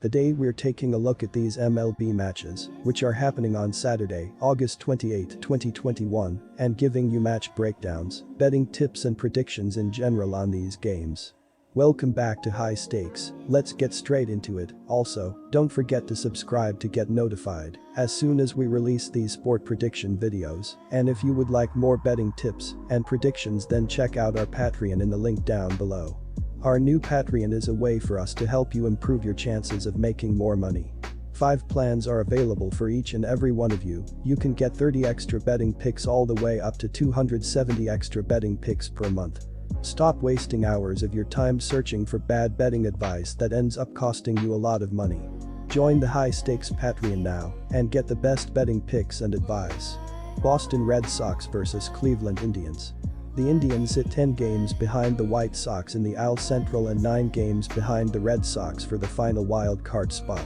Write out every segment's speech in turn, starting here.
Today we're taking a look at these MLB matches, which are happening on Saturday, August 28, 2021, and giving you match breakdowns, betting tips and predictions in general on these games. Welcome back to High Stakes, let's get straight into it. Also, don't forget to subscribe to get notified as soon as we release these sport prediction videos, and if you would like more betting tips and predictions, then check out our Patreon in the link down below. Our new Patreon is a way for us to help you improve your chances of making more money. 5 plans are available for each and every one of you. You can get 30 extra betting picks all the way up to 270 extra betting picks per month. Stop wasting hours of your time searching for bad betting advice that ends up costing you a lot of money. Join the High Stakes Patreon now and get the best betting picks and advice. Boston Red Sox vs Cleveland Indians. The Indians sit 10 games behind the White Sox in the AL Central and 9 games behind the Red Sox for the final wild card spot.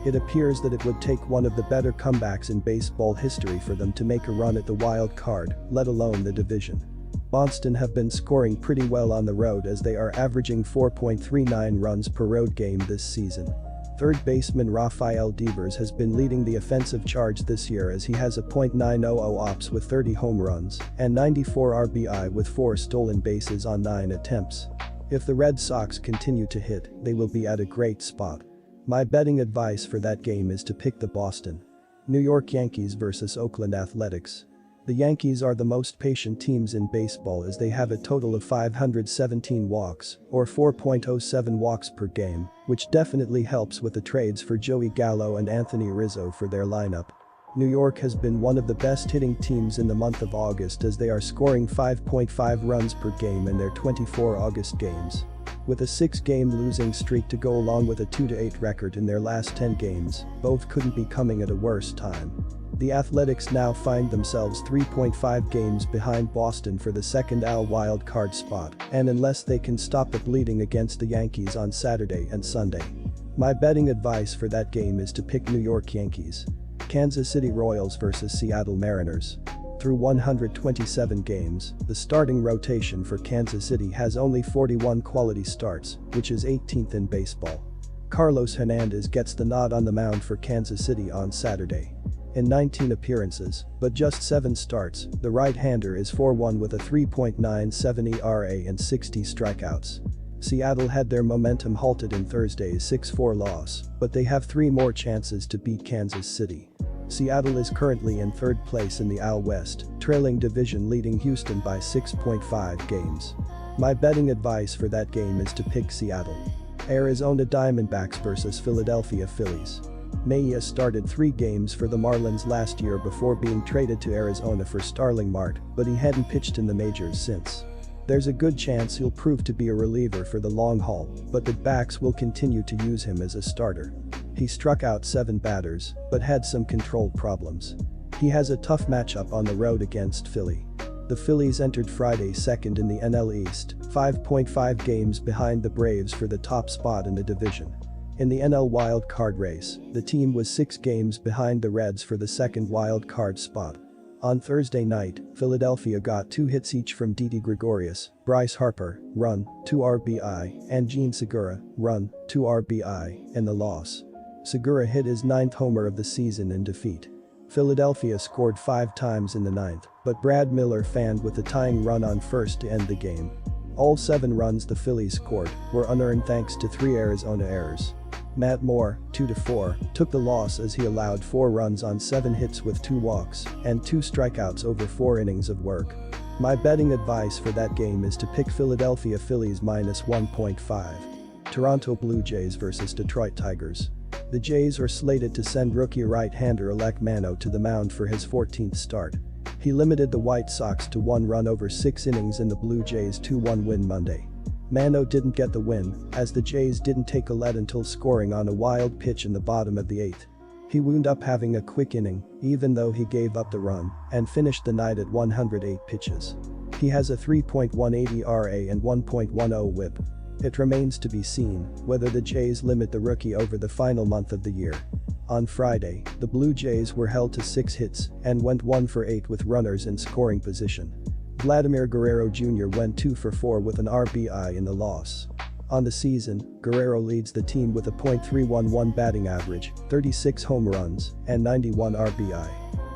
It appears that it would take one of the better comebacks in baseball history for them to make a run at the wild card, let alone the division. Boston have been scoring pretty well on the road as they are averaging 4.39 runs per road game this season. Third baseman Rafael Devers has been leading the offensive charge this year as he has a .900 OPS with 30 home runs and 94 RBI with 4 stolen bases on 9 attempts. If the Red Sox continue to hit, they will be at a great spot. My betting advice for that game is to pick the Boston. New York Yankees vs Oakland Athletics. The Yankees are the most patient teams in baseball as they have a total of 517 walks, or 4.07 walks per game, which definitely helps with the trades for Joey Gallo and Anthony Rizzo for their lineup. New York has been one of the best hitting teams in the month of August as they are scoring 5.5 runs per game in their 24 August games. With a 6-game losing streak to go along with a 2-8 record in their last 10 games, both couldn't be coming at a worse time. The Athletics now find themselves 3.5 games behind Boston for the second AL wild card spot, and unless they can stop the bleeding against the Yankees on Saturday and Sunday. My betting advice for that game is to pick New York Yankees. Kansas City Royals vs Seattle Mariners. Through 127 games, the starting rotation for Kansas City has only 41 quality starts, which is 18th in baseball. Carlos Hernandez gets the nod on the mound for Kansas City on Saturday. In 19 appearances, but just 7 starts, the right-hander is 4-1 with a 3.97 ERA and 60 strikeouts. Seattle had their momentum halted in Thursday's 6-4 loss, but they have 3 more chances to beat Kansas City. Seattle is currently in 3rd place in the AL West, trailing division-leading Houston by 6.5 games. My betting advice for that game is to pick Seattle. Arizona Diamondbacks vs Philadelphia Phillies. Mejia started 3 games for the Marlins last year before being traded to Arizona for Starling Marte, but he hadn't pitched in the majors since. There's a good chance he'll prove to be a reliever for the long haul, but the backs will continue to use him as a starter. He struck out 7 batters, but had some control problems. He has a tough matchup on the road against Philly. The Phillies entered Friday 2nd in the NL East, 5.5 games behind the Braves for the top spot in the division. In the NL wild card race, the team was 6 games behind the Reds for the 2nd wild card spot. On Thursday night, Philadelphia got 2 hits each from Didi Gregorius, Bryce Harper, run, 2 RBI, and Jean Segura, run, 2 RBI, in the loss. Segura hit his 9th homer of the season in defeat. Philadelphia scored 5 times in the 9th, but Brad Miller fanned with a tying run on first to end the game. All 7 runs the Phillies scored were unearned thanks to 3 Arizona errors. Matt Moore, 2-4, took the loss as he allowed 4 runs on 7 hits with 2 walks and 2 strikeouts over 4 innings of work. My betting advice for that game is to pick Philadelphia Phillies minus 1.5. Toronto Blue Jays vs Detroit Tigers. The Jays are slated to send rookie right-hander Alek Manoah to the mound for his 14th start. He limited the White Sox to 1 run over 6 innings in the Blue Jays' 2-1 win Monday. Manoah didn't get the win, as the Jays didn't take a lead until scoring on a wild pitch in the bottom of the 8th. He wound up having a quick inning, even though he gave up the run, and finished the night at 108 pitches. He has a 3.18 ERA and 1.10 WHIP. It remains to be seen whether the Jays limit the rookie over the final month of the year. On Friday, the Blue Jays were held to 6 hits and went 1 for 8 with runners in scoring position. Vladimir Guerrero Jr. went 2 for 4 with an RBI in the loss. On the season, Guerrero leads the team with a .311 batting average, 36 home runs, and 91 RBI.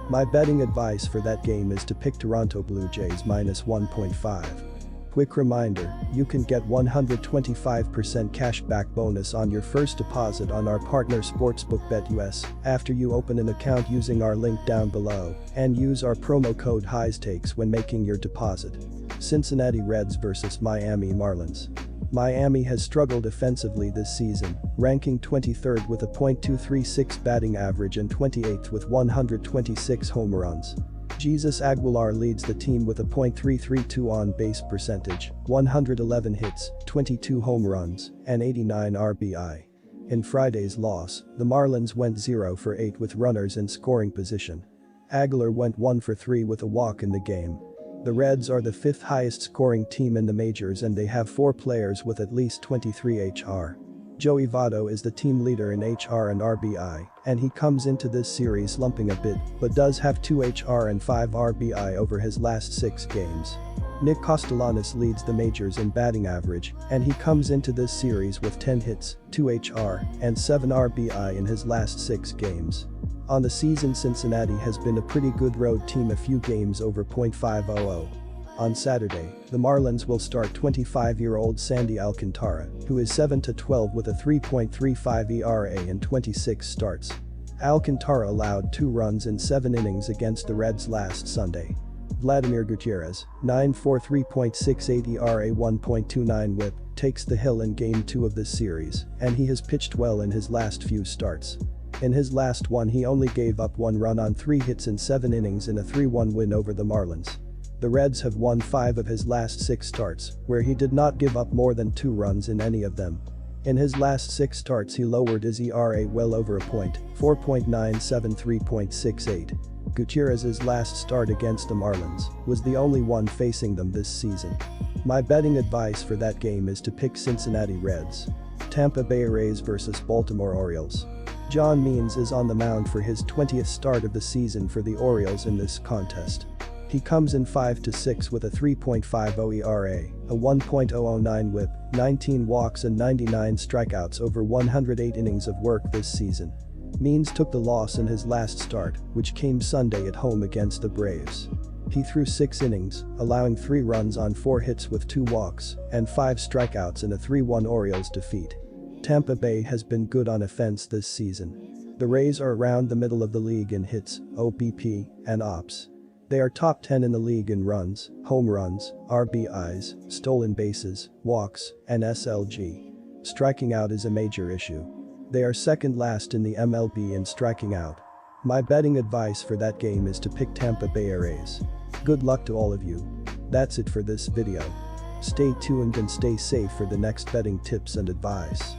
My betting advice for that game is to pick Toronto Blue Jays -1.5. Quick reminder, you can get 125% cash back bonus on your first deposit on our partner sportsbook BetUS after you open an account using our link down below and use our promo code HIGHSTAKES when making your deposit. Cincinnati Reds vs Miami Marlins. Miami has struggled offensively this season, ranking 23rd with a .236 batting average and 28th with 126 home runs. Jesus Aguilar leads the team with a .332 on-base percentage, 111 hits, 22 home runs, and 89 RBI. In Friday's loss, the Marlins went 0 for 8 with runners in scoring position. Aguilar went 1 for 3 with a walk in the game. The Reds are the 5th highest scoring team in the majors and they have 4 players with at least 23 HR. Joey Votto is the team leader in HR and RBI, and he comes into this series slumping a bit but does have 2 HR and 5 RBI over his last 6 games. Nick Castellanos leads the majors in batting average, and he comes into this series with 10 hits, 2 HR, and 7 RBI in his last 6 games. On the season, Cincinnati has been a pretty good road team, a few games over .500. On Saturday, the Marlins will start 25-year-old Sandy Alcantara, who is 7-12 with a 3.35 ERA in 26 starts. Alcantara allowed 2 runs in 7 innings against the Reds last Sunday. Vladimir Gutierrez, 9-4 3.68 ERA 1.29 WHIP, takes the hill in Game 2 of this series, and he has pitched well in his last few starts. In his last one, he only gave up 1 run on 3 hits in 7 innings in a 3-1 win over the Marlins. The Reds have won 5 of his last 6 starts, where he did not give up more than 2 runs in any of them. In his last 6 starts he lowered his ERA well over a point, 4.97 3.68. Gutierrez's last start against the Marlins was the only one facing them this season. My betting advice for that game is to pick Cincinnati Reds. Tampa Bay Rays vs Baltimore Orioles. John Means is on the mound for his 20th start of the season for the Orioles in this contest. He comes in 5-6 with a 3.50 ERA, a 1.009 WHIP, 19 walks and 99 strikeouts over 108 innings of work this season. Means took the loss in his last start, which came Sunday at home against the Braves. He threw 6 innings, allowing 3 runs on 4 hits with 2 walks and 5 strikeouts in a 3-1 Orioles defeat. Tampa Bay has been good on offense this season. The Rays are around the middle of the league in hits, OBP, and OPS. They are top 10 in the league in runs, home runs, RBIs, stolen bases, walks, and SLG. Striking out is a major issue. They are second last in the MLB in striking out. My betting advice for that game is to pick Tampa Bay Rays. Good luck to all of you. That's it for this video. Stay tuned and stay safe for the next betting tips and advice.